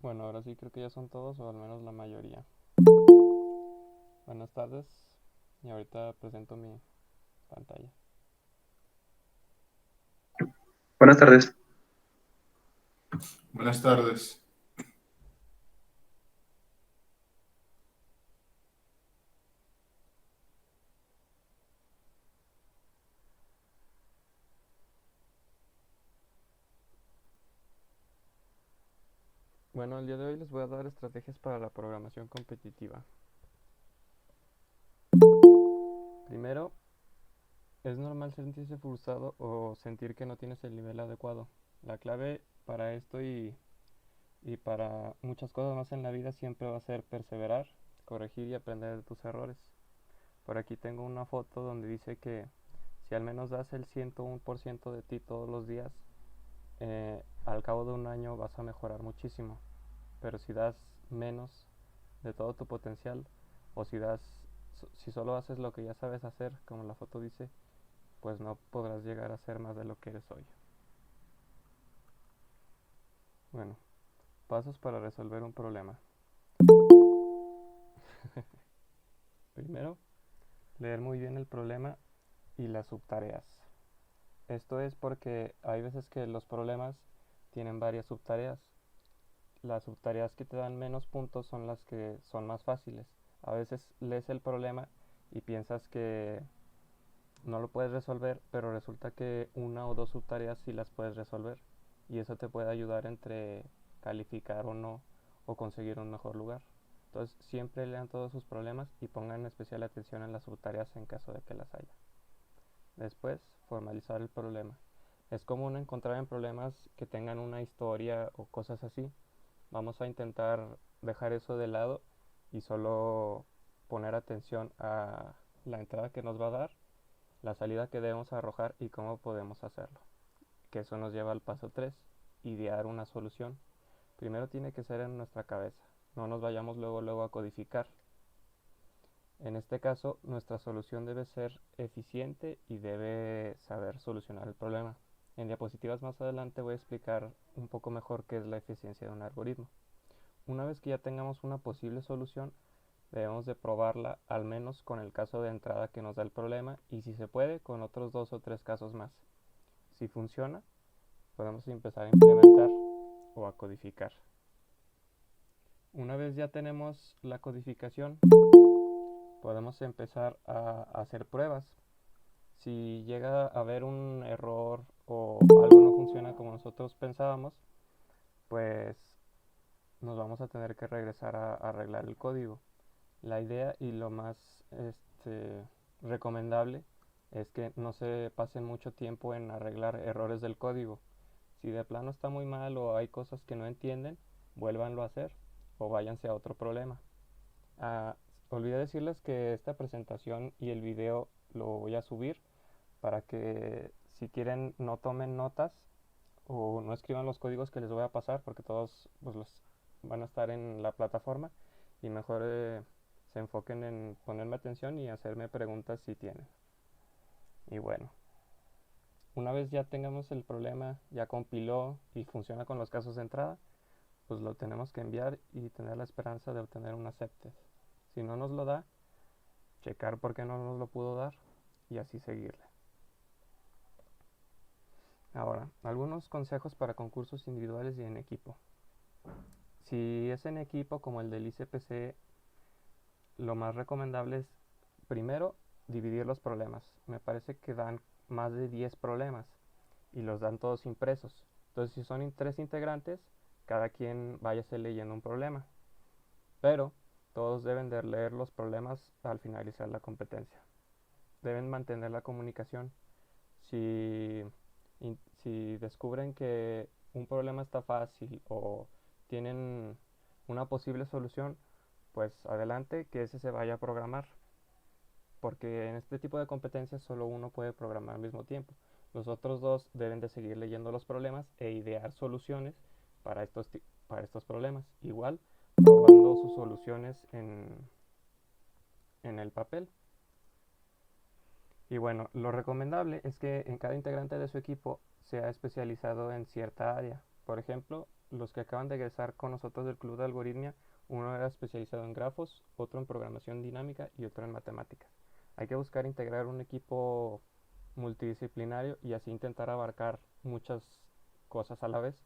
Bueno, ahora sí creo que ya son todos o al menos la mayoría. Buenas tardes y ahorita presento mi pantalla. Buenas tardes. Buenas tardes. Bueno, el día de hoy les voy a dar estrategias para la programación competitiva. Primero, es normal sentirse frustrado o sentir que no tienes el nivel adecuado. La clave para esto y para muchas cosas más en la vida siempre va a ser perseverar, corregir y aprender de tus errores. Por aquí tengo una foto donde dice que si al menos das el 101% de ti todos los días, al cabo de un año vas a mejorar muchísimo. Pero si das menos de todo tu potencial, o si solo haces lo que ya sabes hacer, como la foto dice, pues no podrás llegar a ser más de lo que eres hoy. Bueno, pasos para resolver un problema. Primero, leer muy bien el problema y las subtareas. Esto es porque hay veces que los problemas tienen varias subtareas. Las subtareas que te dan menos puntos son las que son más fáciles. A veces lees el problema y piensas que no lo puedes resolver, pero resulta que una o dos subtareas sí las puedes resolver. Y eso te puede ayudar entre calificar o no, o conseguir un mejor lugar. Entonces siempre lean todos sus problemas y pongan especial atención en las subtareas en caso de que las haya. Después, formalizar el problema. Es común encontrar en problemas que tengan una historia o cosas así. Vamos a intentar dejar eso de lado y solo poner atención a la entrada que nos va a dar, la salida que debemos arrojar y cómo podemos hacerlo. Que eso nos lleva al paso 3, idear una solución. Primero tiene que ser en nuestra cabeza, no nos vayamos luego a codificar. En este caso, nuestra solución debe ser eficiente y debe saber solucionar el problema. En diapositivas más adelante voy a explicar un poco mejor qué es la eficiencia de un algoritmo. Una vez que ya tengamos una posible solución, debemos de probarla al menos con el caso de entrada que nos da el problema y si se puede con otros dos o tres casos más. Si funciona, podemos empezar a implementar o a codificar. Una vez ya tenemos la codificación, podemos empezar a hacer pruebas. Si llega a haber un error o algo no funciona como nosotros pensábamos, pues nos vamos a tener que regresar a arreglar el código. La idea y lo más este, recomendable es que no se pasen mucho tiempo en arreglar errores del código. Si de plano está muy mal o hay cosas que no entienden, vuélvanlo a hacer o váyanse a otro problema. Ah, olvidé decirles que esta presentación y el video lo voy a subir para que si quieren no tomen notas o no escriban los códigos que les voy a pasar porque todos pues, los van a estar en la plataforma y mejor se enfoquen en ponerme atención y hacerme preguntas si tienen. Y bueno, una vez ya tengamos el problema, ya compiló y funciona con los casos de entrada, pues lo tenemos que enviar y tener la esperanza de obtener un accepted. Si no nos lo da, checar por qué no nos lo pudo dar y así seguirle. Ahora, algunos consejos para concursos individuales y en equipo. Si es en equipo como el del ICPC, lo más recomendable es primero dividir los problemas. Me parece que dan más de 10 problemas y los dan todos impresos. Entonces, si son tres integrantes, cada quien váyase leyendo un problema. Pero todos deben de leer los problemas al finalizar la competencia. Deben mantener la comunicación. Si, si descubren que un problema está fácil o tienen una posible solución, pues adelante que ese se vaya a programar. Porque en este tipo de competencias solo uno puede programar al mismo tiempo. Los otros dos deben de seguir leyendo los problemas e idear soluciones para para estos problemas. Igual, probando sus soluciones en el papel. Y bueno, lo recomendable es que en cada integrante de su equipo sea especializado en cierta área. Por ejemplo, los que acaban de egresar con nosotros del Club de Algoritmia, uno era especializado en grafos, otro en programación dinámica y otro en matemáticas. Hay que buscar integrar un equipo multidisciplinario y así intentar abarcar muchas cosas a la vez.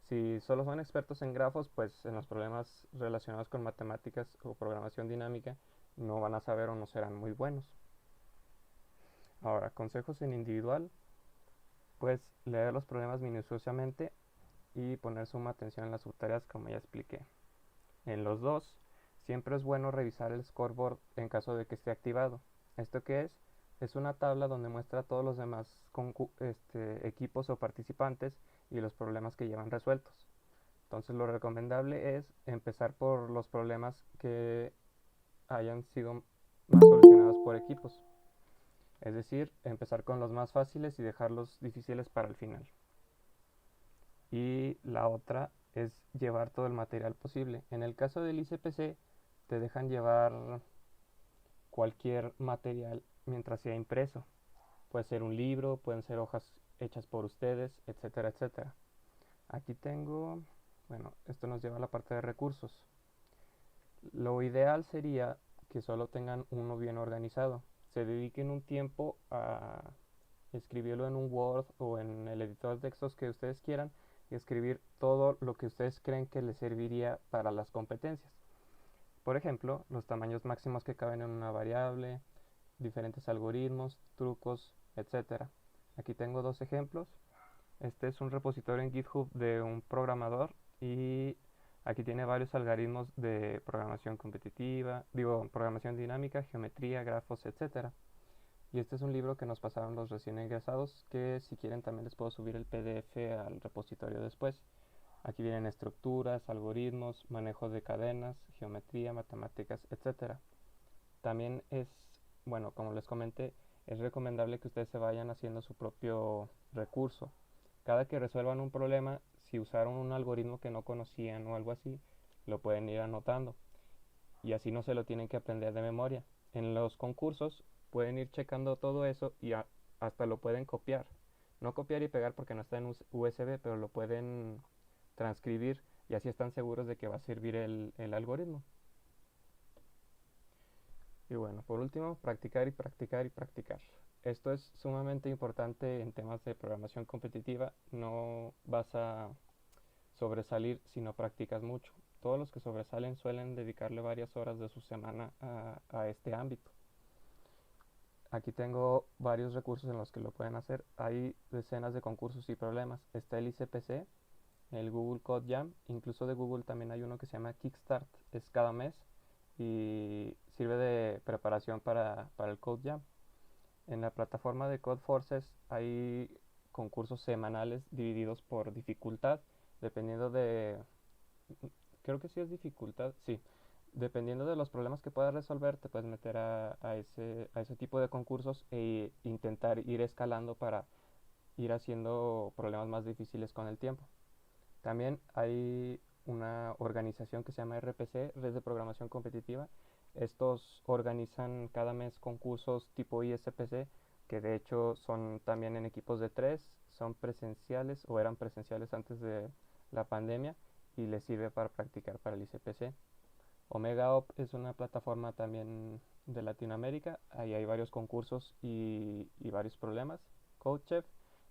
Si solo son expertos en grafos, pues en los problemas relacionados con matemáticas o programación dinámica no van a saber o no serán muy buenos. Ahora, consejos en individual, pues leer los problemas minuciosamente y poner suma atención en las subtareas como ya expliqué. En los dos, siempre es bueno revisar el scoreboard en caso de que esté activado. ¿Esto qué es? Es una tabla donde muestra todos los demás equipos o participantes y los problemas que llevan resueltos. Entonces lo recomendable es empezar por los problemas que hayan sido más solucionados por equipos. Es decir, empezar con los más fáciles y dejar los difíciles para el final. Y la otra es llevar todo el material posible. En el caso del ICPC, te dejan llevar cualquier material mientras sea impreso. Puede ser un libro, pueden ser hojas hechas por ustedes, etcétera, etcétera. Aquí tengo, bueno, esto nos lleva a la parte de recursos. Lo ideal sería que solo tengan uno bien organizado. Se dediquen un tiempo a escribirlo en un Word o en el editor de textos que ustedes quieran y escribir todo lo que ustedes creen que les serviría para las competencias. Por ejemplo, los tamaños máximos que caben en una variable, diferentes algoritmos, trucos, etcétera. Aquí tengo dos ejemplos. Este es un repositorio en GitHub de un programador y aquí tiene varios algoritmos de programación competitiva, digo, programación dinámica, geometría, grafos, etcétera. Y este es un libro que nos pasaron los recién ingresados, que si quieren también les puedo subir el PDF al repositorio después. Aquí vienen estructuras, algoritmos, manejo de cadenas, geometría, matemáticas, etcétera. También es, bueno, como les comenté, es recomendable que ustedes se vayan haciendo su propio recurso. Cada que resuelvan un problema, si usaron un algoritmo que no conocían o algo así, lo pueden ir anotando y así no se lo tienen que aprender de memoria. En los concursos pueden ir checando todo eso y hasta lo pueden copiar. No copiar y pegar porque no está en USB, pero lo pueden transcribir y así están seguros de que va a servir el algoritmo. Y bueno, por último, practicar y practicar y practicar. Esto es sumamente importante en temas de programación competitiva. No vas a sobresalir si no practicas mucho. Todos los que sobresalen suelen dedicarle varias horas de su semana a este ámbito. Aquí tengo varios recursos en los que lo pueden hacer. Hay decenas de concursos y problemas. Está el ICPC, el Google Code Jam, incluso de Google también hay uno que se llama Kickstart, es cada mes y sirve de preparación para el Code Jam. En la plataforma de Codeforces hay concursos semanales divididos por dificultad, dependiendo de, creo que sí es dificultad, sí, dependiendo de los problemas que puedas resolver, te puedes meter a ese tipo de concursos e intentar ir escalando para ir haciendo problemas más difíciles con el tiempo. También hay una organización que se llama RPC, Red de Programación Competitiva. Estos organizan cada mes concursos tipo ISPC, que de hecho son también en equipos de tres, son presenciales o eran presenciales antes de la pandemia y les sirve para practicar para el ICPC. OmegaOp es una plataforma también de Latinoamérica, ahí hay varios concursos y varios problemas. CodeChef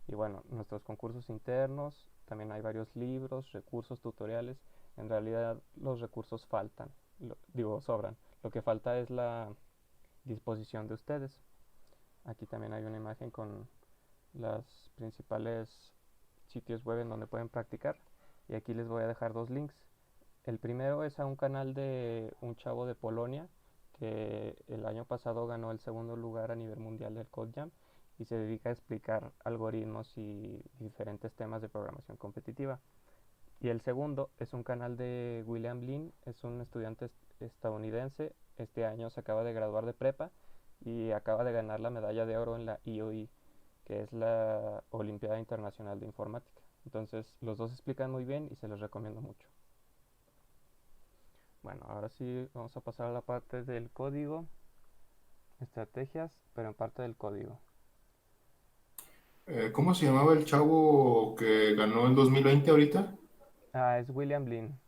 y bueno, nuestros concursos internos, también hay varios libros, recursos, tutoriales. En realidad los recursos faltan, digo, sobran. Lo que falta es la disposición de ustedes. Aquí también hay una imagen con los principales sitios web en donde pueden practicar. Y aquí les voy a dejar dos links. El primero es a un canal de un chavo de Polonia que el año pasado ganó el segundo lugar a nivel mundial del Code Jam y se dedica a explicar algoritmos y diferentes temas de programación competitiva. Y el segundo es un canal de William Lin, es un estudiante estadounidense, este año se acaba de graduar de prepa y acaba de ganar la medalla de oro en la EOE, que es la Olimpiada Internacional de Informática. Entonces los dos explican muy bien y se los recomiendo mucho. Bueno, ahora sí vamos a pasar a la parte del código, estrategias, pero en parte del código. ¿Cómo se llamaba el chavo que ganó el 2020 ahorita? Es William Lin.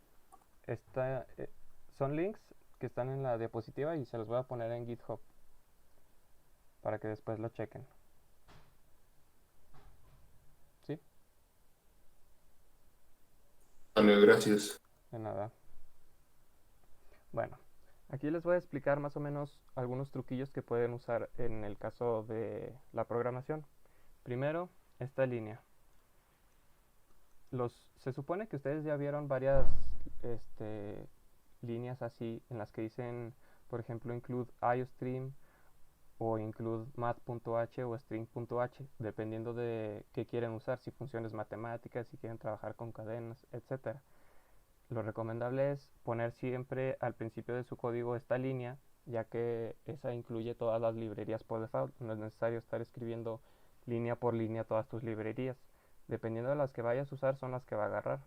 Esta, son links que están en la diapositiva y se los voy a poner en GitHub para que después lo chequen. ¿Sí? Vale, gracias. De nada. Bueno, aquí les voy a explicar más o menos algunos truquillos que pueden usar en el caso de la programación. Primero, esta línea. Se supone que ustedes ya vieron varias líneas así en las que dicen, por ejemplo, include IOStream o include math.h o string.h, dependiendo de qué quieren usar, si funciones matemáticas, si quieren trabajar con cadenas, etcétera. Lo recomendable es poner siempre al principio de su código esta línea, ya que esa incluye todas las librerías por default. No es necesario estar escribiendo línea por línea todas tus librerías. Dependiendo de las que vayas a usar son las que va a agarrar.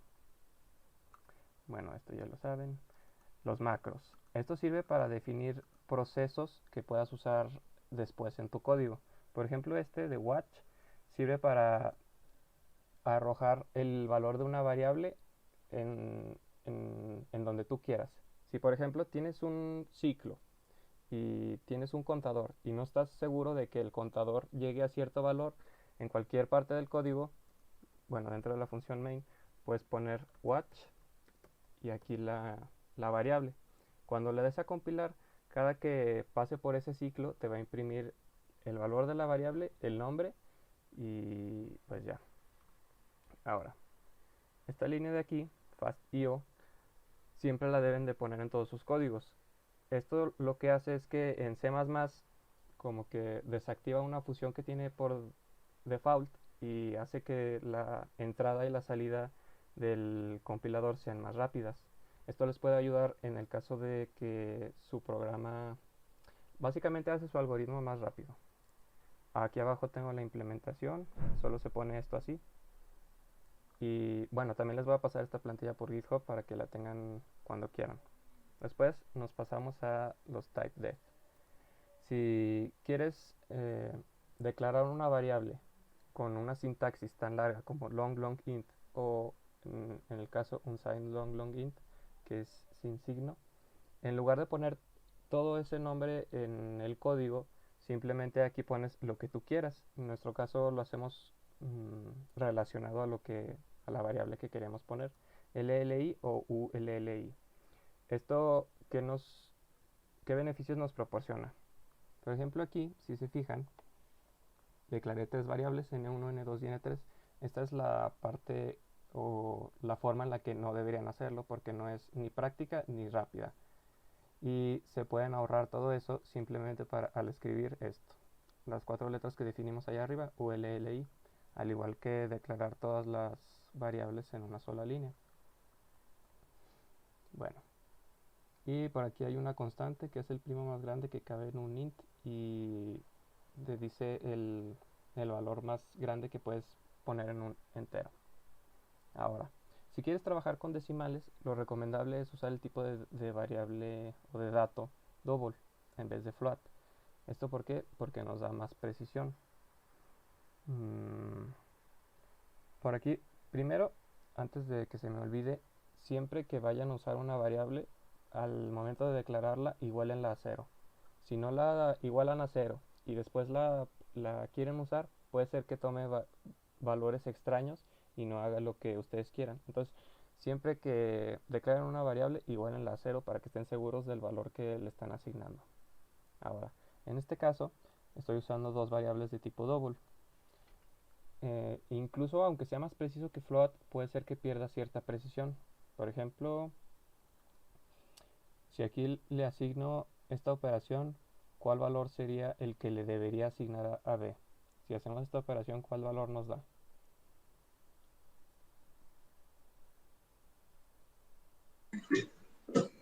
Bueno, esto ya lo saben. Los macros. Esto sirve para definir procesos que puedas usar después en tu código. Por ejemplo, este de watch sirve para arrojar el valor de una variable en donde tú quieras. Si por ejemplo tienes un ciclo y tienes un contador y no estás seguro de que el contador llegue a cierto valor en cualquier parte del código, bueno, dentro de la función main, puedes poner watch y aquí la variable. Cuando le des a compilar, cada que pase por ese ciclo te va a imprimir el valor de la variable, el nombre y pues ya. Ahora, esta línea de aquí, fast.io, siempre la deben de poner en todos sus códigos. Esto lo que hace es que en C++ como que desactiva una función que tiene por default y hace que la entrada y la salida del compilador sean más rápidas. Esto les puede ayudar en el caso de que su programa básicamente hace su algoritmo más rápido. Aquí abajo tengo la implementación, solo se pone esto así. Y bueno, también les voy a pasar esta plantilla por GitHub para que la tengan cuando quieran. Después nos pasamos a los typedef. Si quieres declarar una variable con una sintaxis tan larga como long long int o en el caso unsigned long long int, que es sin signo, en lugar de poner todo ese nombre en el código, simplemente aquí pones lo que tú quieras. En nuestro caso lo hacemos relacionado a la variable que queremos poner, LLI o ULLI. Esto, ¿qué beneficios nos proporciona? Por ejemplo, aquí, si se fijan, declaré tres variables, n1, n2 y n3. Esta es la parte o la forma en la que no deberían hacerlo porque no es ni práctica ni rápida. Y se pueden ahorrar todo eso simplemente al escribir esto. Las cuatro letras que definimos allá arriba, ULLI, al igual que declarar todas las variables en una sola línea. Bueno, y por aquí hay una constante que es el primo más grande que cabe en un int y te dice el valor más grande que puedes poner en un entero. Ahora, si quieres trabajar con decimales, lo recomendable es usar el tipo de variable o de dato double en vez de float. ¿Esto por qué? Porque nos da más precisión. Por aquí, primero, antes de que se me olvide, siempre que vayan a usar una variable, al momento de declararla, igualenla a 0. Si no la igualan a 0 y después la quieren usar, puede ser que tome valores extraños y no haga lo que ustedes quieran. Entonces, siempre que declaren una variable, igualenla a 0 para que estén seguros del valor que le están asignando. Ahora, en este caso, estoy usando dos variables de tipo double. Incluso aunque sea más preciso que float, puede ser que pierda cierta precisión. Por ejemplo, si aquí le asigno esta operación, ¿cuál valor sería el que le debería asignar a B? Si hacemos esta operación, ¿cuál valor nos da?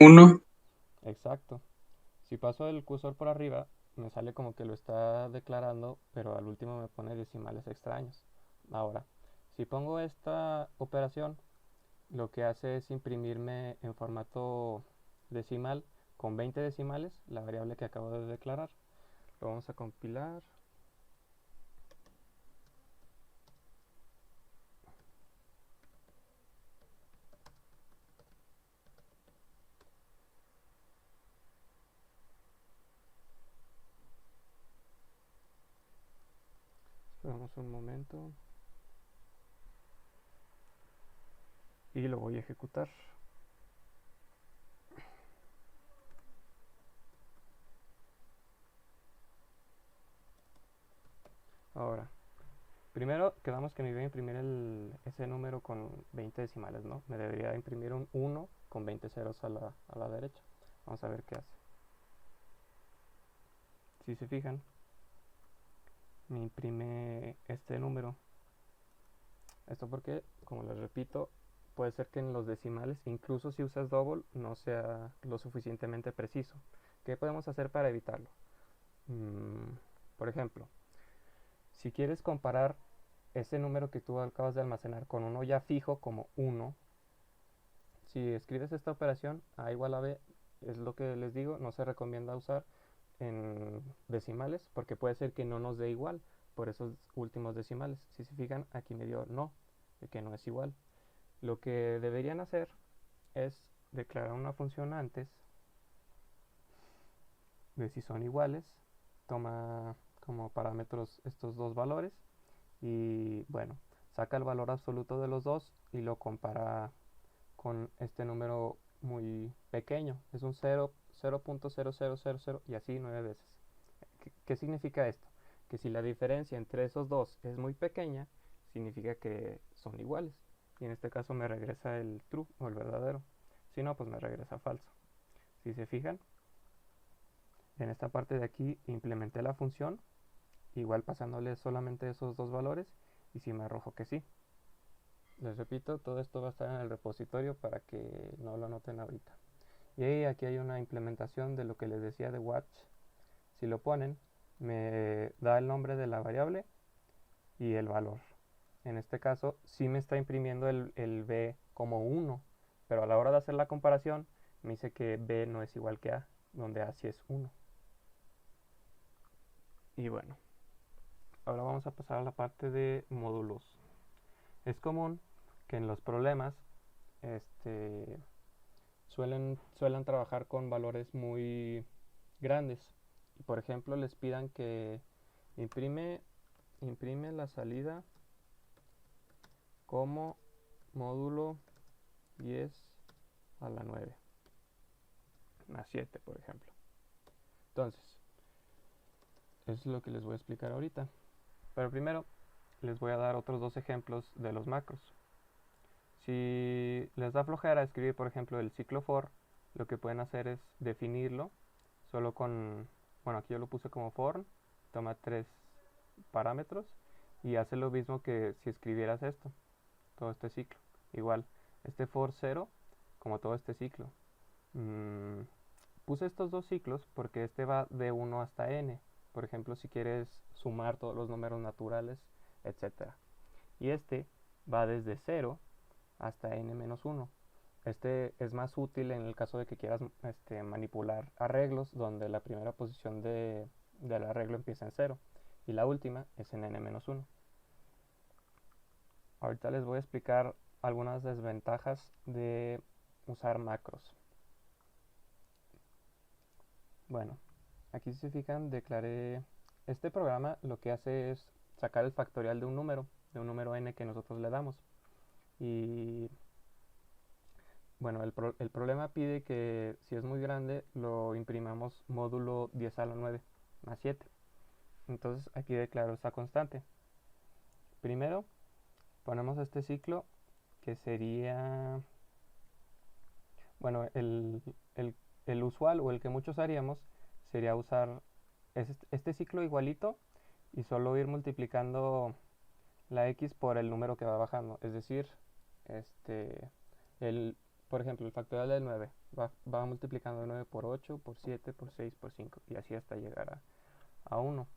1. Exacto. Si paso el cursor por arriba, me sale como que lo está declarando, pero al último me pone decimales extraños. Ahora, si pongo esta operación, lo que hace es imprimirme en formato decimal con 20 decimales la variable que acabo de declarar. Lo vamos a compilar. Damos un momento y lo voy a ejecutar. Ahora, primero quedamos que me iba a imprimir ese número con 20 decimales, ¿no? Me debería imprimir un 1 con 20 ceros a la derecha. Vamos a ver qué hace. Si se fijan, me imprime este número. Esto porque, como les repito, puede ser que en los decimales, incluso si usas double, no sea lo suficientemente preciso. ¿Qué podemos hacer para evitarlo? Por ejemplo, si quieres comparar ese número que tú acabas de almacenar con uno ya fijo como 1, si escribes esta operación A igual a B, es lo que les digo, no se recomienda usar en decimales porque puede ser que no nos dé igual por esos últimos decimales. Si se fijan, aquí me dio no, que no es igual. Lo que deberían hacer es declarar una función antes de si son iguales, toma como parámetros estos dos valores y bueno, saca el valor absoluto de los dos y lo compara con este número muy pequeño, es un 0.0000 y así 9 veces. ¿Qué significa esto? Que si la diferencia entre esos dos es muy pequeña, significa que son iguales. Y en este caso me regresa el true o el verdadero. Si no, pues me regresa falso. Si se fijan, en esta parte de aquí implementé la función, igual pasándole solamente esos dos valores, y si me arrojo que sí. Les repito, todo esto va a estar en el repositorio para que no lo anoten ahorita. Y aquí hay una implementación de lo que les decía de watch. Si lo ponen, me da el nombre de la variable y el valor. En este caso, sí me está imprimiendo el b como 1, pero a la hora de hacer la comparación, me dice que b no es igual que a, donde a sí es 1. Y bueno, ahora vamos a pasar a la parte de módulos. Es común que en los problemas suelen trabajar con valores muy grandes. Y por ejemplo, les pidan que imprime la salida como módulo 10 a la 9 más 7, por ejemplo. Entonces, eso es lo que les voy a explicar ahorita. Pero primero les voy a dar otros dos ejemplos de los macros. Si les da flojera escribir, por ejemplo, el ciclo for, lo que pueden hacer es definirlo solo con, bueno, aquí yo lo puse como for, toma 3 parámetros y hace lo mismo que si escribieras esto, todo este ciclo. Igual, este for 0, como todo este ciclo. Puse estos dos ciclos porque este va de 1 hasta n. Por ejemplo, si quieres sumar todos los números naturales, etc. Y este va desde 0 hasta n-1. Este es más útil en el caso de que quieras manipular arreglos donde la primera posición del arreglo empieza en 0 y la última es en n-1. Ahorita les voy a explicar algunas desventajas de usar macros. Bueno, aquí si se fijan declaré este programa, lo que hace es sacar el factorial de un número n que nosotros le damos. Y bueno, el problema pide que si es muy grande lo imprimamos módulo 10 a la 9 más 7. Entonces aquí declaro esta constante. Primero ponemos este ciclo que sería, bueno, el usual o el que muchos haríamos sería usar este ciclo igualito y solo ir multiplicando la x por el número que va bajando. Es decir, por ejemplo, el factorial del 9 va multiplicando 9 por 8, por 7, por 6, por 5 y así hasta llegar a 1.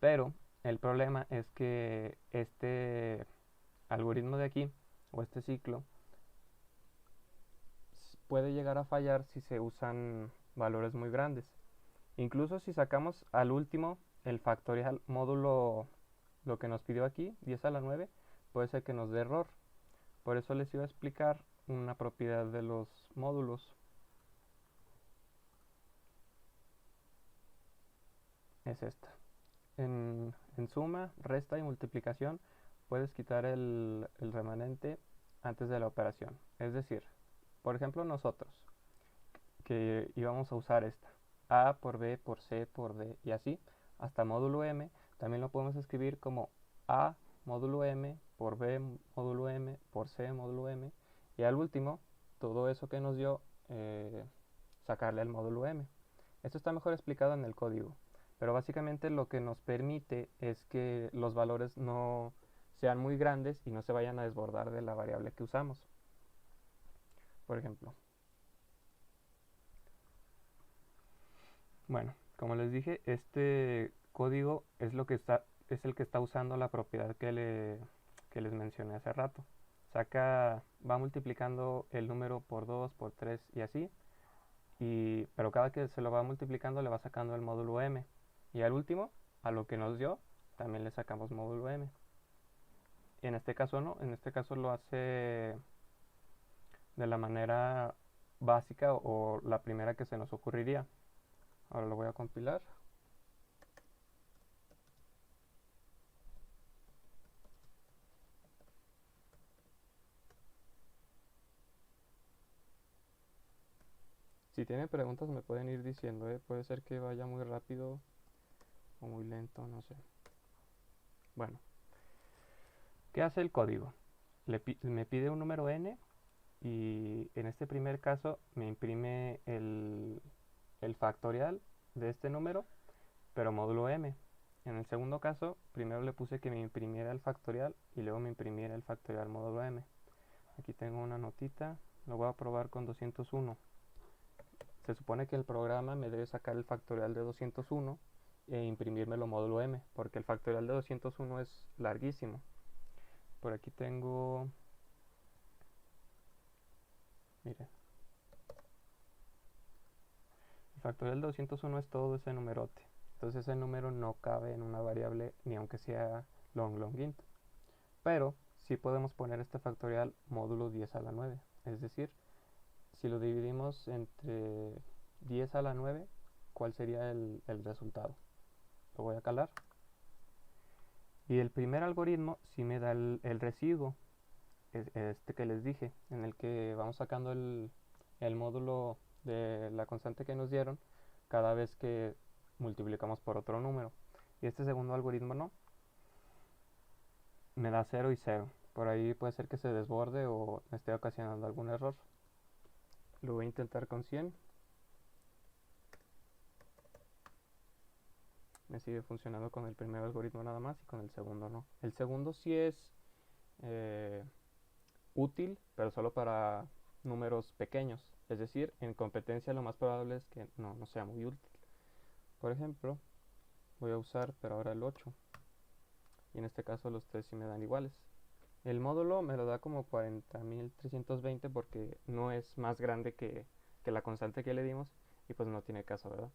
Pero el problema es que este algoritmo de aquí, o este ciclo, puede llegar a fallar si se usan valores muy grandes. Incluso si sacamos al último el factorial módulo, lo que nos pidió aquí, 10 a la 9, puede ser que nos dé error. Por eso les iba a explicar una propiedad de los módulos. Es esta. en suma, resta y multiplicación puedes quitar el remanente antes de la operación. Es decir, por ejemplo nosotros, que íbamos a usar esta, A por B por C por D y así, hasta módulo M, también lo podemos escribir como A módulo M por B módulo M por C módulo M, y al último, todo eso que nos dio, sacarle al módulo M. Esto está mejor explicado en el código, pero básicamente lo que nos permite es que los valores no sean muy grandes y no se vayan a desbordar de la variable que usamos. Por ejemplo, bueno, como les dije, este código es el que está usando la propiedad que les mencioné hace rato. Va multiplicando el número por 2, por 3 y así, pero cada que se lo va multiplicando le va sacando el módulo m. Y al último, a lo que nos dio, también le sacamos módulo m. Y en este caso no, en este caso lo hace de la manera básica o la primera que se nos ocurriría. Ahora lo voy a compilar. Si tienen preguntas me pueden ir diciendo, puede ser que vaya muy rápido o muy lento, no sé. Bueno, ¿qué hace el código? Me pide un número n y en este primer caso me imprime el factorial de este número, pero módulo m. En el segundo caso, primero le puse que me imprimiera el factorial y luego me imprimiera el factorial módulo m. Aquí tengo una notita, lo voy a probar con 201. Se supone que el programa me debe sacar el factorial de 201 e imprimírmelo módulo m, porque el factorial de 201 es larguísimo. Por aquí tengo, miren, el factorial de 201 es todo ese numerote. Entonces ese número no cabe en una variable ni aunque sea long int. Pero sí podemos poner este factorial módulo 10 a la 9. Es decir, si lo dividimos entre 10 a la 9, ¿cuál sería el resultado? Lo voy a calar. Y el primer algoritmo sí me da el residuo, este que les dije, en el que vamos sacando el módulo de la constante que nos dieron cada vez que multiplicamos por otro número. Y este segundo algoritmo no. Me da 0 y 0. Por ahí puede ser que se desborde o me esté ocasionando algún error. Lo voy a intentar con 100. Me sigue funcionando con el primer algoritmo nada más y con el segundo no. El segundo sí es útil, pero solo para números pequeños. Es decir, en competencia lo más probable es que no sea muy útil. Por ejemplo, voy a usar pero ahora el 8. Y en este caso los tres sí me dan iguales. El módulo me lo da como 40.320 porque no es más grande que la constante que le dimos y pues no tiene caso, ¿verdad?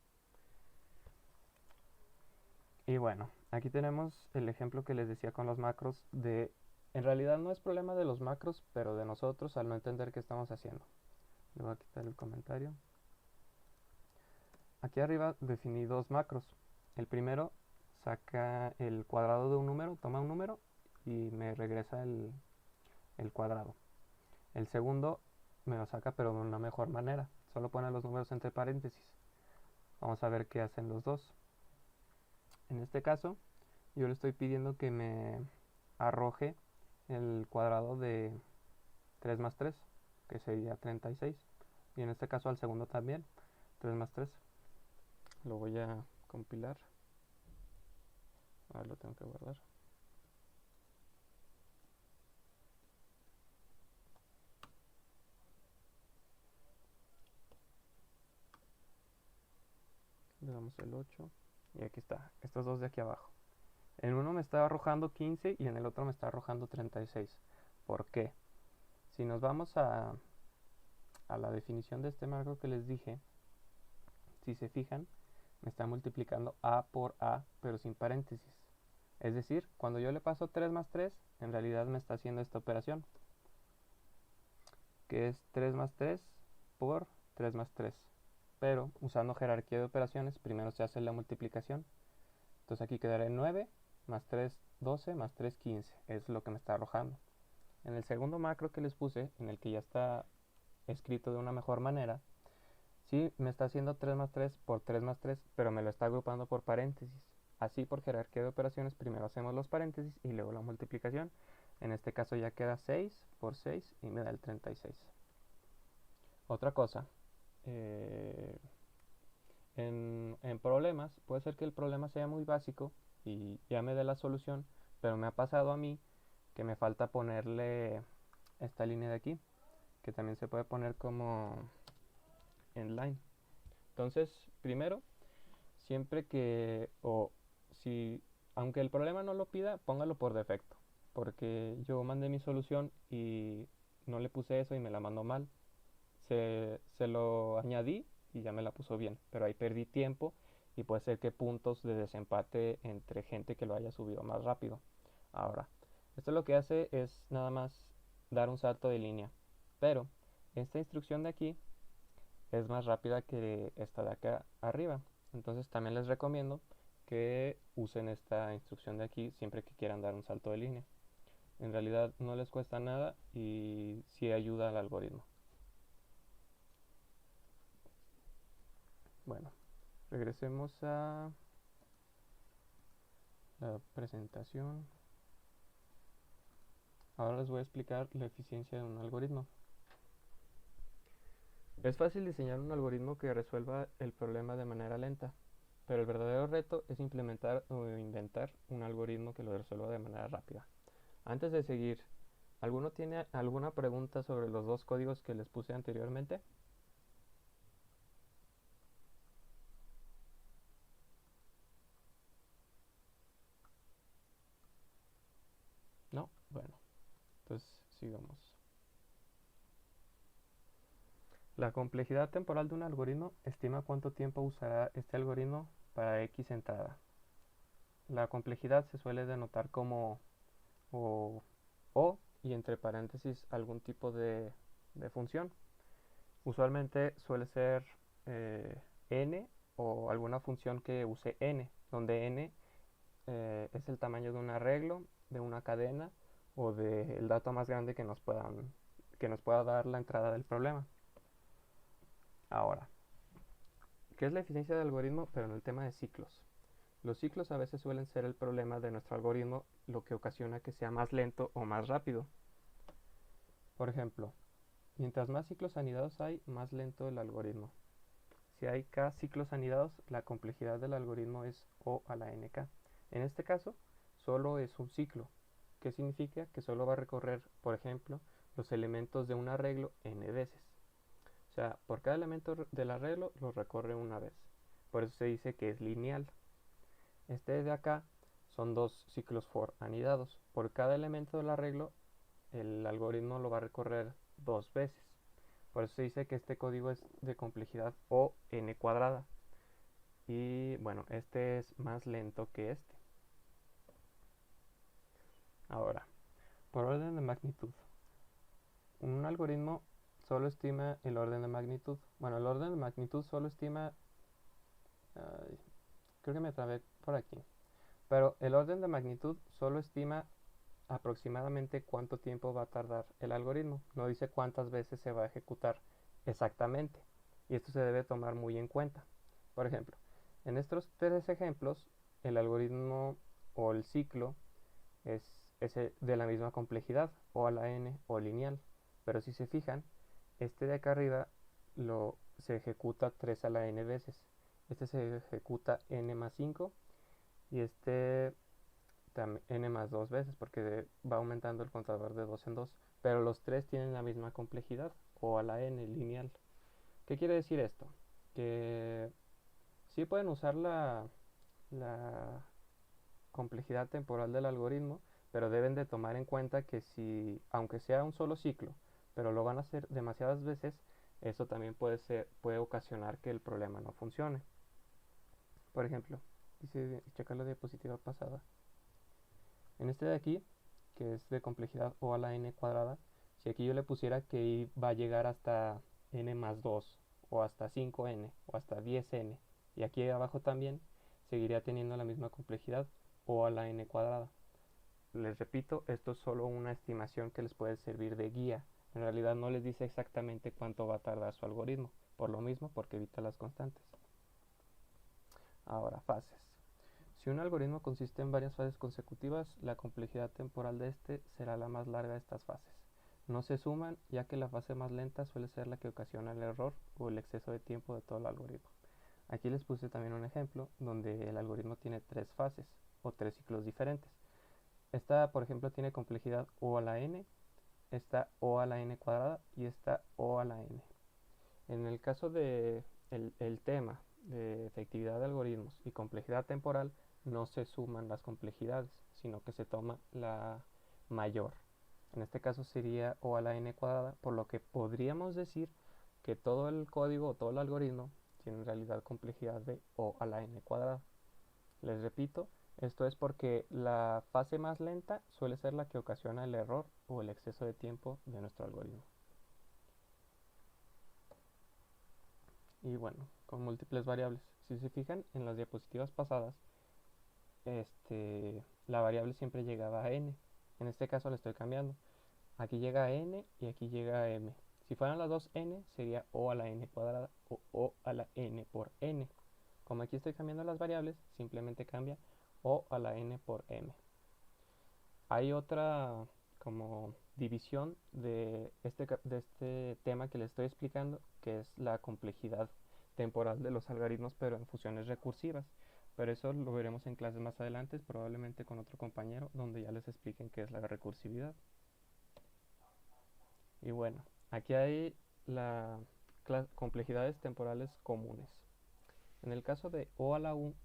Y bueno, aquí tenemos el ejemplo que les decía con los macros en realidad no es problema de los macros, pero de nosotros al no entender qué estamos haciendo. Le voy a quitar el comentario. Aquí arriba definí dos macros. El primero saca el cuadrado de un número, toma un número y me regresa el cuadrado. El segundo me lo saca pero de una mejor manera. Solo pone los números entre paréntesis. Vamos a ver qué hacen los dos. En este caso, yo le estoy pidiendo que me arroje el cuadrado de 3 más 3, que sería 36. Y en este caso al segundo también, 3 más 3. Lo voy a compilar. Ahora lo tengo que guardar. Le damos el 8. Y aquí está, estos dos de aquí abajo. En uno me está arrojando 15 y en el otro me está arrojando 36. ¿Por qué? Si nos vamos a la definición de este marco que les dije, si se fijan, me está multiplicando a por a, pero sin paréntesis. Es decir, cuando yo le paso 3 más 3, en realidad me está haciendo esta operación, que es 3 más 3 por 3 más 3. Pero usando jerarquía de operaciones, primero se hace la multiplicación. Entonces aquí quedará 9 más 3, 12 más 3, 15. Es lo que me está arrojando. En el segundo macro que les puse, en el que ya está escrito de una mejor manera, sí me está haciendo 3 más 3 por 3 más 3, pero me lo está agrupando por paréntesis. Así, por jerarquía de operaciones, primero hacemos los paréntesis y luego la multiplicación. En este caso ya queda 6 por 6 y me da el 36. Otra cosa, en problemas, puede ser que el problema sea muy básico y ya me dé la solución, pero me ha pasado a mí que me falta ponerle esta línea de aquí, que también se puede poner como en line. Entonces, primero, siempre que, o si, aunque el problema no lo pida, póngalo por defecto, porque yo mandé mi solución y no le puse eso y me la mandó mal. Se lo añadí y ya me la puso bien, pero ahí perdí tiempo y puede ser que puntos de desempate entre gente que lo haya subido más rápido. Ahora, esto lo que hace es nada más dar un salto de línea, pero esta instrucción de aquí es más rápida que esta de acá arriba. Entonces también les recomiendo que usen esta instrucción de aquí siempre que quieran dar un salto de línea. En realidad no les cuesta nada y sí ayuda al algoritmo. Bueno, regresemos a la presentación. Ahora les voy a explicar la eficiencia de un algoritmo. Es fácil diseñar un algoritmo que resuelva el problema de manera lenta, pero el verdadero reto es implementar o inventar un algoritmo que lo resuelva de manera rápida. Antes de seguir, ¿alguno tiene alguna pregunta sobre los dos códigos que les puse anteriormente? No, bueno, entonces sigamos. La complejidad temporal de un algoritmo estima cuánto tiempo usará este algoritmo para X entrada. La complejidad se suele denotar como o y entre paréntesis algún tipo de función. Usualmente suele ser n o alguna función que use n, donde n es el tamaño de un arreglo, de una cadena o del dato más grande que nos pueda dar la entrada del problema. Ahora, ¿qué es la eficiencia del algoritmo? Pero en el tema de ciclos. Los ciclos a veces suelen ser el problema de nuestro algoritmo, lo que ocasiona que sea más lento o más rápido. Por ejemplo, mientras más ciclos anidados hay, más lento el algoritmo. Si hay k ciclos anidados, la complejidad del algoritmo es O a la nk. En este caso, solo es un ciclo. ¿Qué significa? Que solo va a recorrer, por ejemplo, los elementos de un arreglo n veces. O sea, por cada elemento del arreglo lo recorre una vez. Por eso se dice que es lineal. Este de acá son dos ciclos for anidados. Por cada elemento del arreglo, el algoritmo lo va a recorrer dos veces. Por eso se dice que este código es de complejidad O n cuadrada. Y bueno, este es más lento que este. Ahora, por orden de magnitud. Un algoritmo solo estima el orden de magnitud. Bueno, el orden de magnitud solo estima... creo que me trabé por aquí. Pero el orden de magnitud solo estima aproximadamente cuánto tiempo va a tardar el algoritmo. No dice cuántas veces se va a ejecutar exactamente. Y esto se debe tomar muy en cuenta. Por ejemplo, en estos tres ejemplos, el algoritmo o el ciclo es de la misma complejidad, o a la n o lineal. Pero si se fijan, este de acá arriba se ejecuta 3 a la n veces. Este se ejecuta n más 5 y este n más 2 veces porque va aumentando el contador de 2 en 2. Pero los tres tienen la misma complejidad, o a la n lineal. ¿Qué quiere decir esto? Que sí pueden usar la complejidad temporal del algoritmo, pero deben de tomar en cuenta que si, aunque sea un solo ciclo, pero lo van a hacer demasiadas veces, eso también puede ocasionar que el problema no funcione. Por ejemplo, dice, checar la diapositiva pasada. En este de aquí, que es de complejidad O a la n cuadrada, si aquí yo le pusiera que va a llegar hasta n más 2, o hasta 5n, o hasta 10n, y aquí abajo también, seguiría teniendo la misma complejidad o a la n cuadrada. Les repito, esto es solo una estimación que les puede servir de guía. En realidad no les dice exactamente cuánto va a tardar su algoritmo, por lo mismo porque evita las constantes. Ahora, fases. Si un algoritmo consiste en varias fases consecutivas, la complejidad temporal de este será la más larga de estas fases. No se suman, ya que la fase más lenta suele ser la que ocasiona el error o el exceso de tiempo de todo el algoritmo. Aquí les puse también un ejemplo donde el algoritmo tiene 3 fases o 3 ciclos diferentes. Esta, por ejemplo, tiene complejidad O a la n, esta O a la n cuadrada y esta O a la n. En el caso de el tema de efectividad de algoritmos y complejidad temporal, no se suman las complejidades, sino que se toma la mayor. En este caso sería O a la n cuadrada, por lo que podríamos decir que todo el código o todo el algoritmo tiene en realidad complejidad de O a la n cuadrada. Les repito, esto es porque la fase más lenta suele ser la que ocasiona el error o el exceso de tiempo de nuestro algoritmo. Y bueno, con múltiples variables. Si se fijan en las diapositivas pasadas, la variable siempre llegaba a n. En este caso la estoy cambiando. Aquí llega a n y aquí llega a m. Si fueran las dos n, sería O a la n cuadrada o O a la n por n. Como aquí estoy cambiando las variables, simplemente cambia O a la n por m. Hay otra como división de este tema que les estoy explicando, que es la complejidad temporal de los algoritmos, pero en funciones recursivas. Pero eso lo veremos en clases más adelante, probablemente con otro compañero, donde ya les expliquen qué es la recursividad. Y bueno, aquí hay las complejidades temporales comunes. En el caso de O a la U,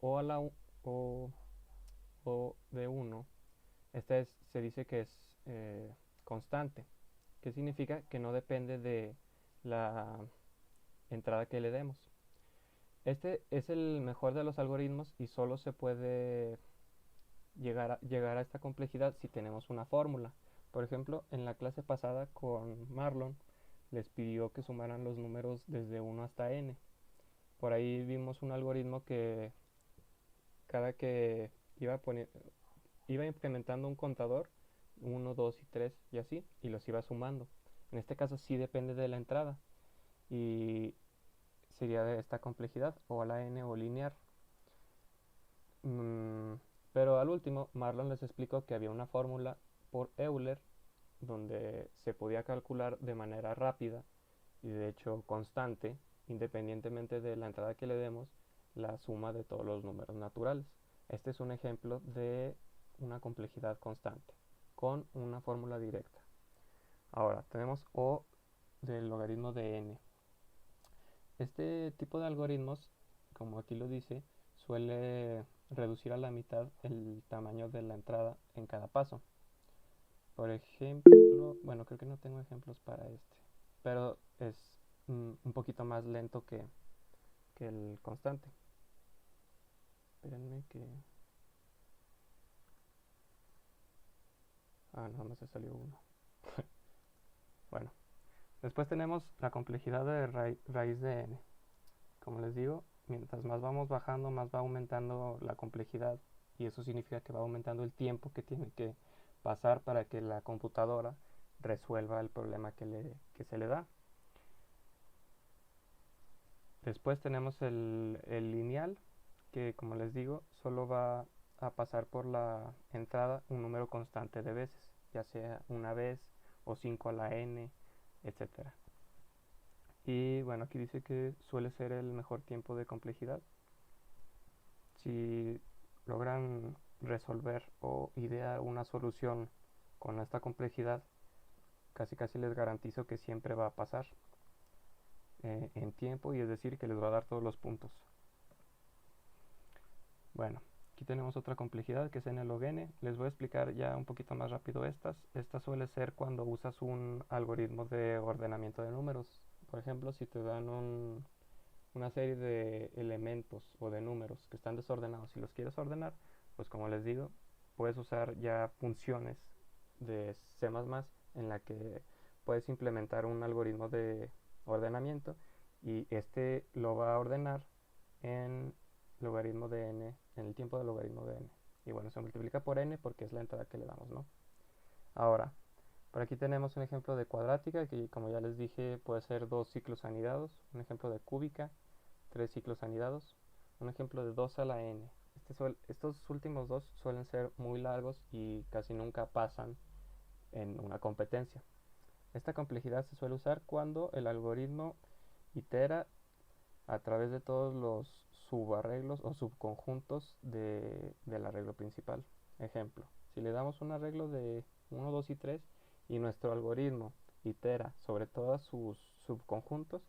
O a la U, O de 1, se dice que es constante, que significa que no depende de la entrada que le demos. Este es el mejor de los algoritmos y solo se puede llegar a esta complejidad si tenemos una fórmula. Por ejemplo, en la clase pasada con Marlon les pidió que sumaran los números desde 1 hasta n. Por ahí vimos un algoritmo que cada que iba implementando un contador, 1, 2 y 3 y así, y los iba sumando. En este caso sí depende de la entrada y sería de esta complejidad o a la n o lineal. Pero al último Marlon les explicó que había una fórmula por Euler donde se podía calcular de manera rápida y de hecho constante, independientemente de la entrada que le demos, la suma de todos los números naturales. Este es un ejemplo de una complejidad constante con una fórmula directa. Ahora tenemos O del logaritmo de n. Este tipo de algoritmos, como aquí lo dice, suele reducir a la mitad el tamaño de la entrada en cada paso. Por ejemplo, bueno, creo que no tengo ejemplos para este, pero es un poquito más lento que el constante. Espérenme que... nada más se salió uno. Bueno, después tenemos la complejidad de raíz de n. Como les digo, mientras más vamos bajando, más va aumentando la complejidad y eso significa que va aumentando el tiempo que tiene que pasar para que la computadora resuelva el problema que se le da. Después tenemos el lineal, que como les digo, solo va a pasar por la entrada un número constante de veces, ya sea una vez o 5 a la n, etcétera. Y bueno, aquí dice que suele ser el mejor tiempo de complejidad. Si logran resolver o idear una solución con esta complejidad, casi les garantizo que siempre va a pasar en tiempo, y es decir, que les va a dar todos los puntos. Bueno, aquí tenemos otra complejidad que es n log n. Les voy a explicar ya un poquito más rápido estas. Esta suele ser cuando usas un algoritmo de ordenamiento de números. Por ejemplo, si te dan una serie de elementos o de números que están desordenados y los quieres ordenar, pues como les digo, puedes usar ya funciones de C++ en la que puedes implementar un algoritmo de ordenamiento y este lo va a ordenar en logaritmo de n, en el tiempo del logaritmo de n. Y bueno, se multiplica por n porque es la entrada que le damos, ¿no? Ahora, por aquí tenemos un ejemplo de cuadrática que, como ya les dije, puede ser 2 ciclos anidados. Un ejemplo de cúbica, 3 ciclos anidados. Un ejemplo de 2 a la n. Estos últimos dos suelen ser muy largos y casi nunca pasan en una competencia. Esta complejidad se suele usar cuando el algoritmo itera a través de todos los subarreglos o subconjuntos del arreglo principal. Ejemplo, si le damos un arreglo de 1, 2 y 3 y nuestro algoritmo itera sobre todos sus subconjuntos,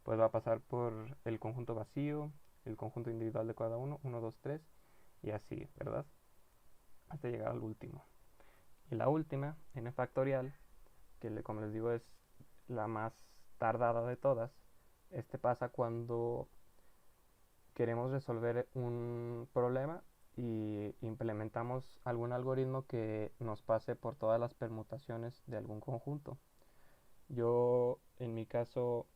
pues va a pasar por el conjunto vacío, el conjunto individual de cada uno, 1, 2, 3 y así, ¿verdad? Hasta llegar al último. Y la última, n factorial, que como les digo es la más tardada de todas, pasa cuando queremos resolver un problema y implementamos algún algoritmo que nos pase por todas las permutaciones de algún conjunto. Yo, en mi caso,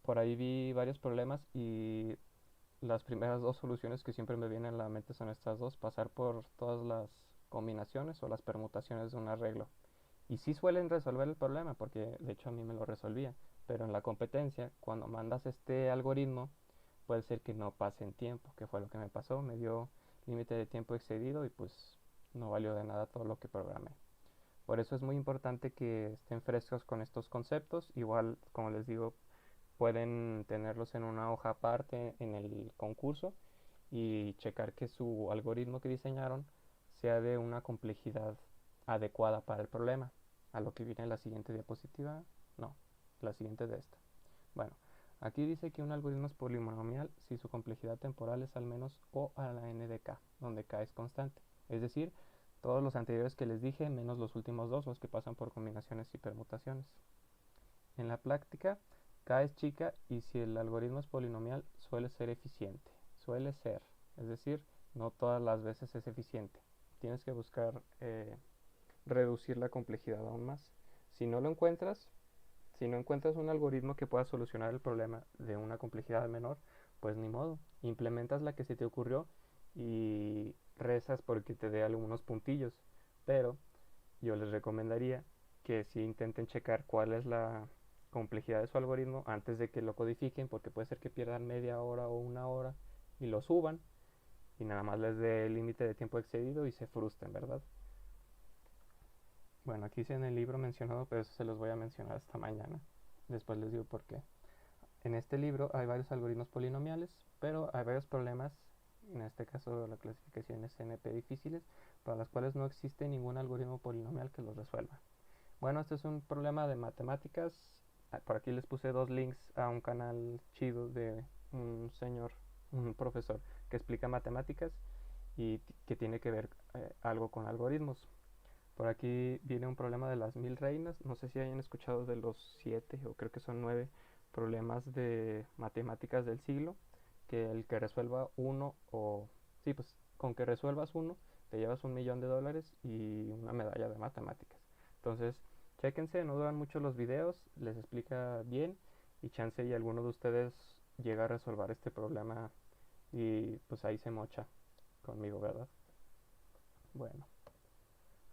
por ahí vi varios problemas y las primeras dos soluciones que siempre me vienen a la mente son estas dos: pasar por todas las combinaciones o las permutaciones de un arreglo. Y sí suelen resolver el problema, porque de hecho a mí me lo resolvía, pero en la competencia, cuando mandas este algoritmo, puede ser que no pase en tiempo, que fue lo que me pasó. Me dio límite de tiempo excedido y pues no valió de nada todo lo que programé. Por eso es muy importante que estén frescos con estos conceptos. Igual, como les digo, pueden tenerlos en una hoja aparte en el concurso y checar que su algoritmo que diseñaron sea de una complejidad adecuada para el problema. A lo que viene en la siguiente diapositiva, no, la siguiente de esta. Bueno, aquí dice que un algoritmo es polinomial si su complejidad temporal es al menos O a la n de k, donde k es constante. Es decir, todos los anteriores que les dije, menos los últimos dos, los que pasan por combinaciones y permutaciones. En la práctica, k es chica y si el algoritmo es polinomial, suele ser eficiente. Suele ser, es decir, no todas las veces es eficiente. Tienes que buscar reducir la complejidad aún más. Si no lo encuentras, si no encuentras un algoritmo que pueda solucionar el problema de una complejidad menor, pues ni modo, implementas la que se te ocurrió y rezas porque te dé algunos puntillos. Pero yo les recomendaría que si intenten checar cuál es la complejidad de su algoritmo antes de que lo codifiquen, porque puede ser que pierdan media hora o una hora y lo suban y nada más les dé el límite de tiempo excedido y se frustren, ¿verdad? Bueno, aquí sí en el libro mencionado, pero eso se los voy a mencionar hasta mañana. Después les digo por qué. En este libro hay varios algoritmos polinomiales, pero hay varios problemas, en este caso la clasificación es NP difíciles, para las cuales no existe ningún algoritmo polinomial que los resuelva. Bueno, este es un problema de matemáticas. Por aquí les puse dos links a un canal chido de un señor, un profesor que explica matemáticas y que tiene que ver algo con algoritmos. Por aquí viene un problema de las 1000 reinas. No sé si hayan escuchado de los 7 o creo que son 9 problemas de matemáticas del siglo. Que el que resuelva uno o... Sí, pues con que resuelvas uno te llevas $1.000.000 y una medalla de matemáticas. Entonces, chéquense, no duran mucho los videos, les explica bien y chance y alguno de ustedes llega a resolver este problema y pues ahí se mocha conmigo, ¿verdad? Bueno.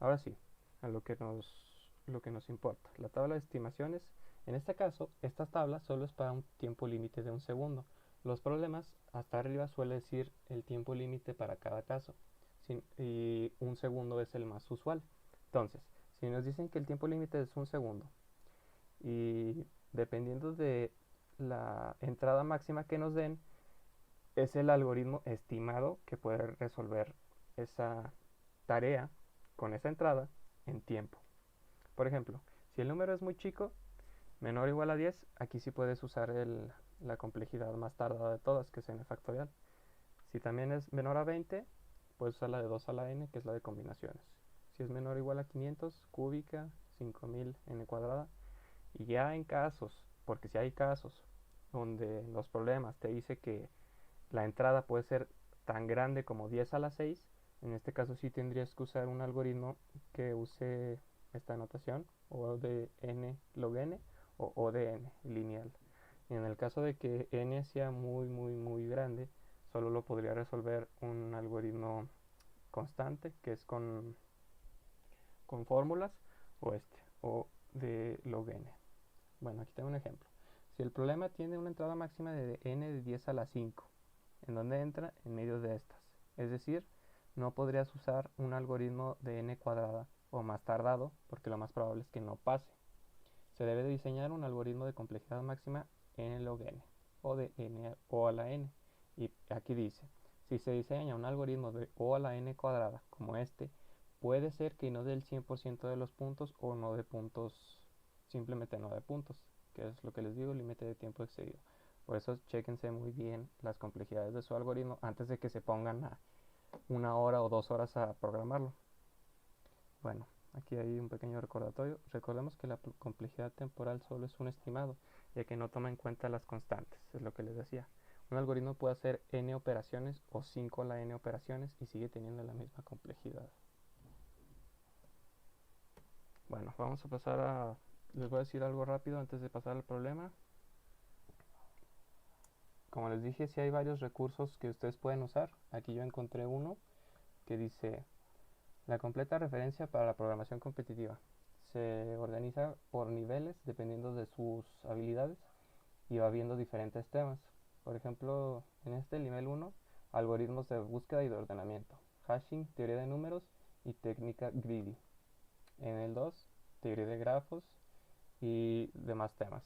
Ahora sí, a lo que nos importa. La tabla de estimaciones. En este caso, esta tabla solo es para un tiempo límite de un segundo. Los problemas, hasta arriba suele decir el tiempo límite para cada caso. Y un segundo es el más usual. Entonces, si nos dicen que el tiempo límite es un segundo y dependiendo de la entrada máxima que nos den, es el algoritmo estimado que puede resolver esa tarea con esa entrada en tiempo. Por ejemplo, si el número es muy chico, menor o igual a 10, aquí sí puedes usar la complejidad más tardada de todas, que es n factorial. Si también es menor a 20, puedes usar la de 2 a la n, que es la de combinaciones. Si es menor o igual a 500, cúbica, 5000 n cuadrada. Y ya en casos, porque si hay casos donde los problemas te dice que la entrada puede ser tan grande como 10 a la 6, en este caso sí tendrías que usar un algoritmo que use esta notación, o de n log n o O de n lineal. Y en el caso de que n sea muy grande, solo lo podría resolver un algoritmo constante, que es con fórmulas, o de log n. Bueno, aquí tengo un ejemplo. Si el problema tiene una entrada máxima de n de 10 a la 5, ¿en dónde entra? En medio de estas. Es decir, no podrías usar un algoritmo de n cuadrada o más tardado, porque lo más probable es que no pase. Se debe de diseñar un algoritmo de complejidad máxima n log n, o de n o a la n. Y aquí dice, si se diseña un algoritmo de o a la n cuadrada, como este, puede ser que no dé el 100% de los puntos o no de puntos, simplemente no de puntos, que es lo que les digo, límite de tiempo excedido. Por eso chéquense muy bien las complejidades de su algoritmo antes de que se pongan a 1 hora o 2 horas a programarlo. Bueno, aquí hay un pequeño recordatorio. Recordemos que la complejidad temporal solo es un estimado, ya que no toma en cuenta las constantes, es lo que les decía. Un algoritmo puede hacer n operaciones o 5 a la n operaciones y sigue teniendo la misma complejidad. Bueno, vamos a pasar a... Les voy a decir algo rápido antes de pasar al problema. Como les dije, sí hay varios recursos que ustedes pueden usar. Aquí yo encontré uno que dice: la completa referencia para la programación competitiva. Se organiza por niveles dependiendo de sus habilidades y va viendo diferentes temas. Por ejemplo, en este nivel 1, algoritmos de búsqueda y de ordenamiento, hashing, teoría de números y técnica greedy. En el 2, teoría de grafos y demás temas.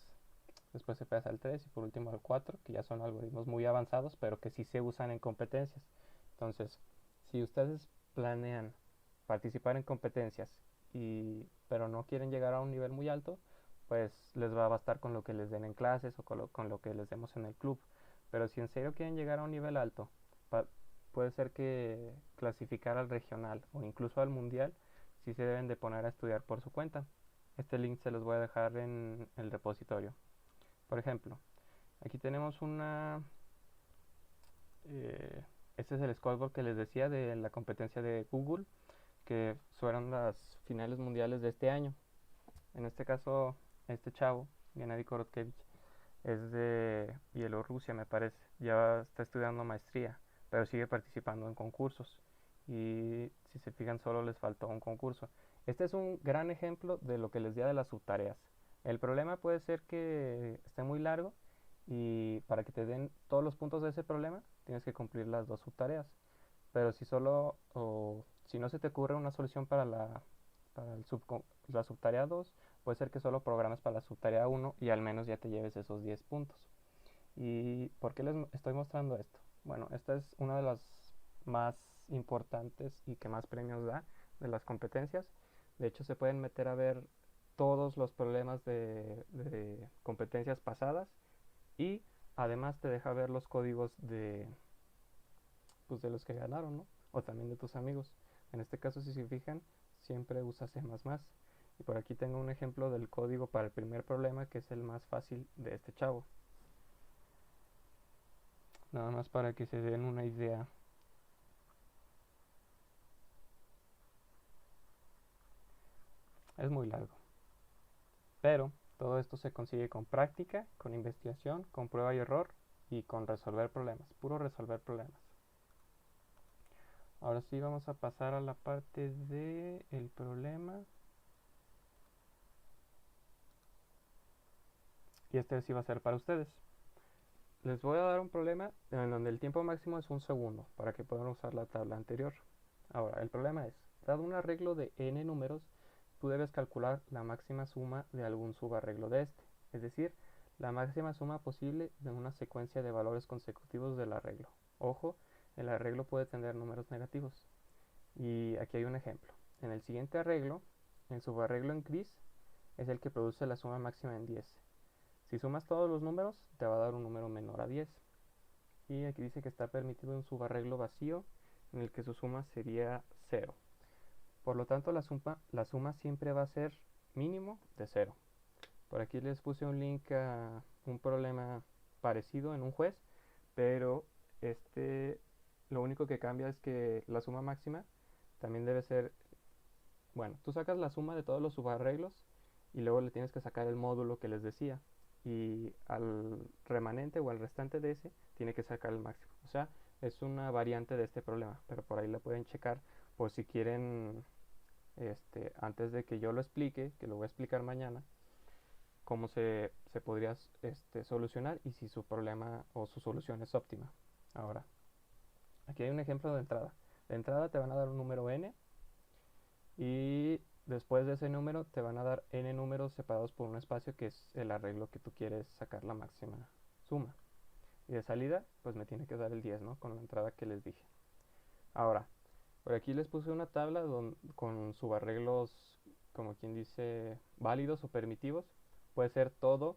Después se pasa al 3 y por último al 4, que ya son algoritmos muy avanzados, pero que sí se usan en competencias. Entonces, si ustedes planean participar en competencias pero no quieren llegar a un nivel muy alto, pues les va a bastar con lo que les den en clases o con lo que les demos en el club. Pero si en serio quieren llegar a un nivel alto, puede ser que clasificar al regional o incluso al mundial, sí se deben de poner a estudiar por su cuenta. Este link se los voy a dejar en el repositorio. Por ejemplo, aquí tenemos este es el scoreboard que les decía de la competencia de Google, que fueron las finales mundiales de este año. En este caso, este chavo, Gennady Korotkevich, es de Bielorrusia, me parece. Ya está estudiando maestría, pero sigue participando en concursos. Y si se fijan, solo les faltó un concurso. Este es un gran ejemplo de lo que les decía de las subtareas. El problema puede ser que esté muy largo y para que te den todos los puntos de ese problema tienes que cumplir las dos subtareas. Pero si no se te ocurre una solución para la subtarea 2, puede ser que solo programes para la subtarea 1 y al menos ya te lleves esos 10 puntos. ¿Y por qué les estoy mostrando esto? Bueno, esta es una de las más importantes y que más premios da de las competencias. De hecho, se pueden meter a ver todos los problemas de competencias pasadas y además te deja ver los códigos pues de los que ganaron, ¿no? O también de tus amigos. En este caso, si se fijan, siempre usa C++. Y por aquí tengo un ejemplo del código para el primer problema, que es el más fácil de este chavo. Nada más para que se den una idea. Es muy largo. Pero todo esto se consigue con práctica, con investigación, con prueba y error y con resolver problemas. Puro resolver problemas. Ahora sí vamos a pasar a la parte del problema. Y este sí va a ser para ustedes. Les voy a dar un problema en donde el tiempo máximo es 1 segundo para que puedan usar la tabla anterior. Ahora, el problema es, dado un arreglo de n números, tú debes calcular la máxima suma de algún subarreglo de este, es decir, la máxima suma posible de una secuencia de valores consecutivos del arreglo. Ojo, el arreglo puede tener números negativos. Y aquí hay un ejemplo. En el siguiente arreglo, el subarreglo en gris es el que produce la suma máxima en 10. Si sumas todos los números, te va a dar un número menor a 10. Y aquí dice que está permitido un subarreglo vacío en el que su suma sería 0. Por lo tanto, la suma siempre va a ser mínimo de 0. Por aquí les puse un link a un problema parecido en un juez, pero lo único que cambia es que la suma máxima también debe ser, bueno, tú sacas la suma de todos los subarreglos y luego le tienes que sacar el módulo que les decía, y al remanente o al restante de ese tiene que sacar el máximo. O sea, Es una variante de este problema, pero por ahí la pueden checar por si quieren, antes de que yo lo explique, que lo voy a explicar mañana, cómo se podría solucionar y si su problema o su solución es óptima. Ahora, aquí hay un ejemplo de entrada. De entrada te van a dar un número n y después de ese número te van a dar n números separados por un espacio que es el arreglo que tú quieres sacar la máxima suma. Y de salida, pues me tiene que dar el 10, ¿no? Con la entrada que les dije. Ahora, por aquí les puse una tabla con subarreglos, como quien dice, válidos o permitivos. Puede ser todo,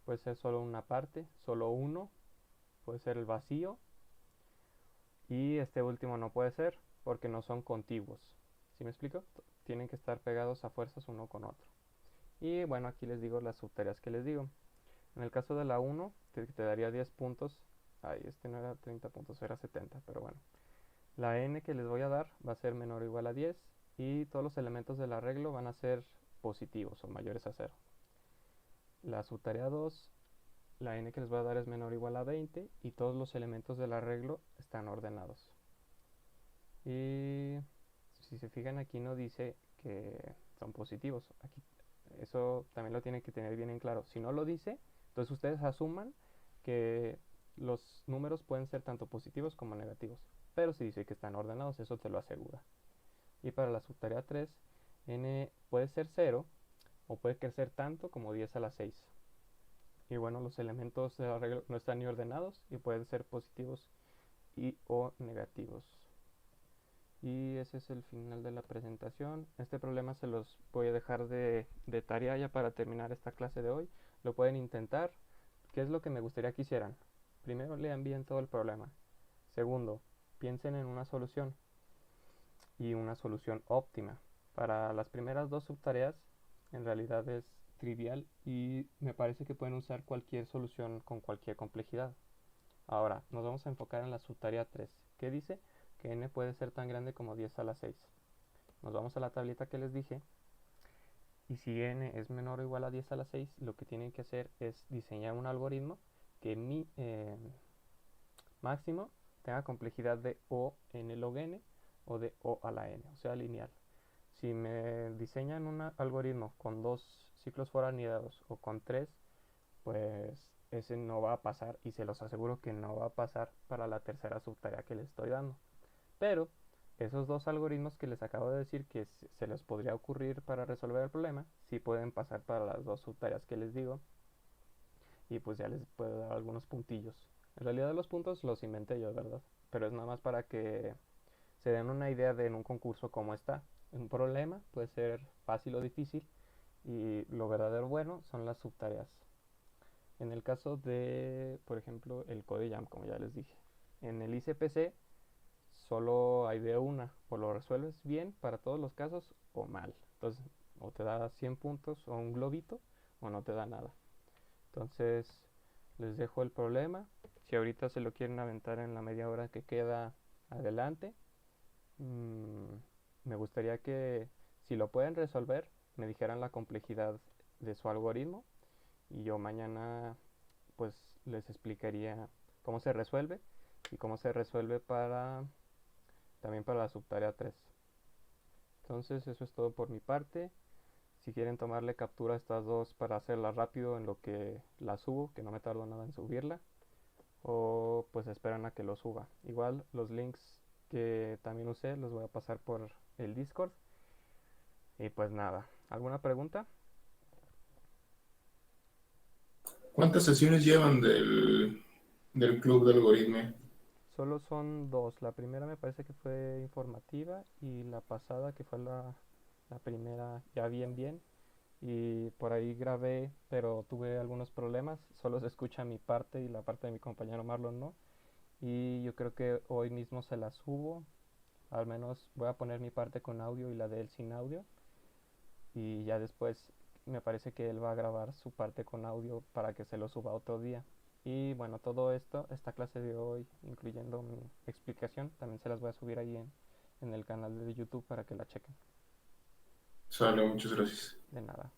puede ser solo una parte, solo uno, puede ser el vacío. Y este último no puede ser porque no son contiguos. ¿Sí me explico? Tienen que estar pegados a fuerzas uno con otro. Y bueno, aquí les digo las subtareas que les digo. En el caso de la 1, te daría 10 puntos. Ay, este no era 30 puntos, era 70, pero bueno. La n que les voy a dar va a ser menor o igual a 10 y todos los elementos del arreglo van a ser positivos o mayores a 0. La subtarea 2, la n que les voy a dar es menor o igual a 20 y todos los elementos del arreglo están ordenados. Y si se fijan aquí no dice que son positivos. Aquí eso también lo tienen que tener bien en claro. Si no lo dice, entonces ustedes asuman que los números pueden ser tanto positivos como negativos. Pero si dice que están ordenados, eso te lo asegura. Y para la subtarea 3, n puede ser 0 o puede crecer tanto como 10 a la 6. Y bueno, los elementos del arreglo no están ni ordenados y pueden ser positivos y o negativos. Y ese es el final de la presentación. Este problema se los voy a dejar de tarea ya para terminar esta clase de hoy. Lo pueden intentar. ¿Qué es lo que me gustaría que hicieran? Primero, lean bien todo el problema. Segundo, piensen en una solución y una solución óptima. Para las primeras dos subtareas, en realidad es trivial y me parece que pueden usar cualquier solución con cualquier complejidad. Ahora, nos vamos a enfocar en la subtarea 3, que dice que n puede ser tan grande como 10 a la 6. Nos vamos a la tablita que les dije y si n es menor o igual a 10 a la 6, lo que tienen que hacer es diseñar un algoritmo que máximo tenga complejidad de o n log n o de o a la n, o sea, lineal. Si me diseñan un algoritmo con dos ciclos for anidados o con tres, pues ese no va a pasar y se los aseguro que no va a pasar para la tercera subtarea que les estoy dando. Pero esos dos algoritmos que les acabo de decir que se les podría ocurrir para resolver el problema, sí pueden pasar para las dos subtareas que les digo y pues ya les puedo dar algunos puntillos. En realidad los puntos los inventé yo, ¿verdad? Pero es nada más para que se den una idea de en un concurso cómo está. Un problema puede ser fácil o difícil y lo verdadero bueno son las subtareas. En el caso de, por ejemplo, el CodeJam, como ya les dije. En el ICPC solo hay de una, o lo resuelves bien para todos los casos o mal. Entonces, o te da 100 puntos o un globito o no te da nada. Entonces, les dejo el problema. Si ahorita se lo quieren aventar en la media hora que queda adelante, me gustaría que si lo pueden resolver, me dijeran la complejidad de su algoritmo y yo mañana pues les explicaría cómo se resuelve y cómo se resuelve también para la subtarea 3. Entonces eso es todo por mi parte. Si quieren tomarle captura a estas dos para hacerla rápido en lo que la subo, que no me tardo nada en subirla, o pues esperan a que lo suba. Igual los links que también usé los voy a pasar por el Discord. Y pues nada, ¿alguna pregunta? ¿Cuántas sesiones llevan del club de algoritmo? Solo son dos. La primera me parece que fue informativa y la pasada que fue la primera ya bien bien. Y por ahí grabé, pero tuve algunos problemas. Solo se escucha mi parte y la parte de mi compañero Marlon no. Y yo creo que hoy mismo se la subo. Al menos voy a poner mi parte con audio y la de él sin audio. Y ya después me parece que él va a grabar su parte con audio para que se lo suba otro día. Y bueno, todo esto, esta clase de hoy, incluyendo mi explicación, también se las voy a subir ahí en el canal de YouTube para que la chequen. Sale, muchas gracias. De nada.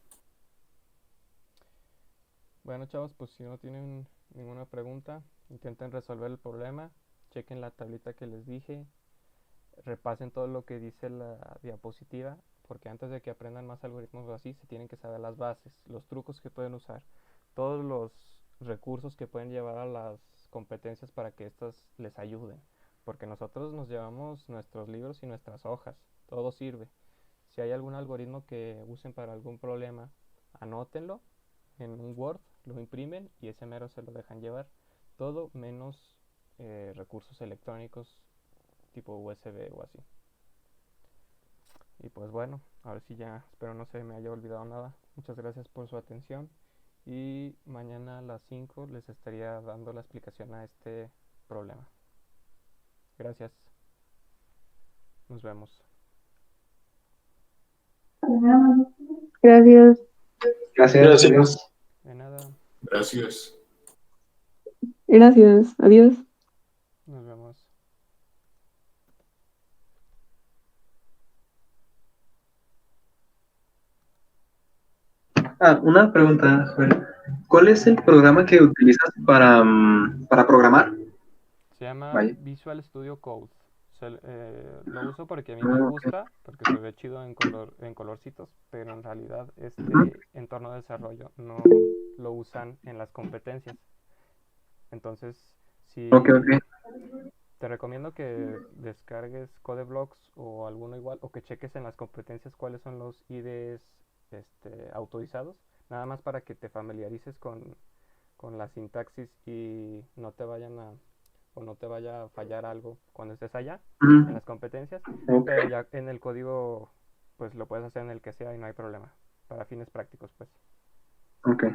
Bueno, chavos, pues si no tienen ninguna pregunta, intenten resolver el problema. chequen la tablita que les dije, repasen todo lo que dice la diapositiva, porque antes de que aprendan más algoritmos o así, se tienen que saber las bases, los trucos que pueden usar, todos los recursos que pueden llevar a las competencias para que estas les ayuden, porque nosotros nos llevamos nuestros libros y nuestras hojas, todo sirve. Si hay algún algoritmo que usen para algún problema, anótenlo en un Word, lo imprimen y ese mero se lo dejan llevar. Todo menos recursos electrónicos tipo USB o así. Y pues bueno, ahora sí ya espero no se me haya olvidado nada. Muchas gracias por su atención y mañana a las 5 les estaría dando la explicación a este problema. Gracias. Nos vemos. Gracias. Gracias. Adiós. De nada. Gracias. Gracias. Adiós. Nos vemos. Una pregunta, Joel. ¿Cuál es el programa que utilizas para programar? Se llama Vaya. Visual Studio Code. Lo uso porque a mí me Ok. gusta, porque se ve chido en colorcitos, pero en realidad este entorno de desarrollo no lo usan en las competencias. Entonces, Ok. te recomiendo que descargues Codeblocks o alguno igual, o que cheques en las competencias cuáles son los IDEs autorizados, nada más para que te familiarices con la sintaxis y no te vaya a fallar algo cuando estés allá en las competencias, Ok. pero ya en el código pues lo puedes hacer en el que sea y no hay problema, para fines prácticos pues. Ok.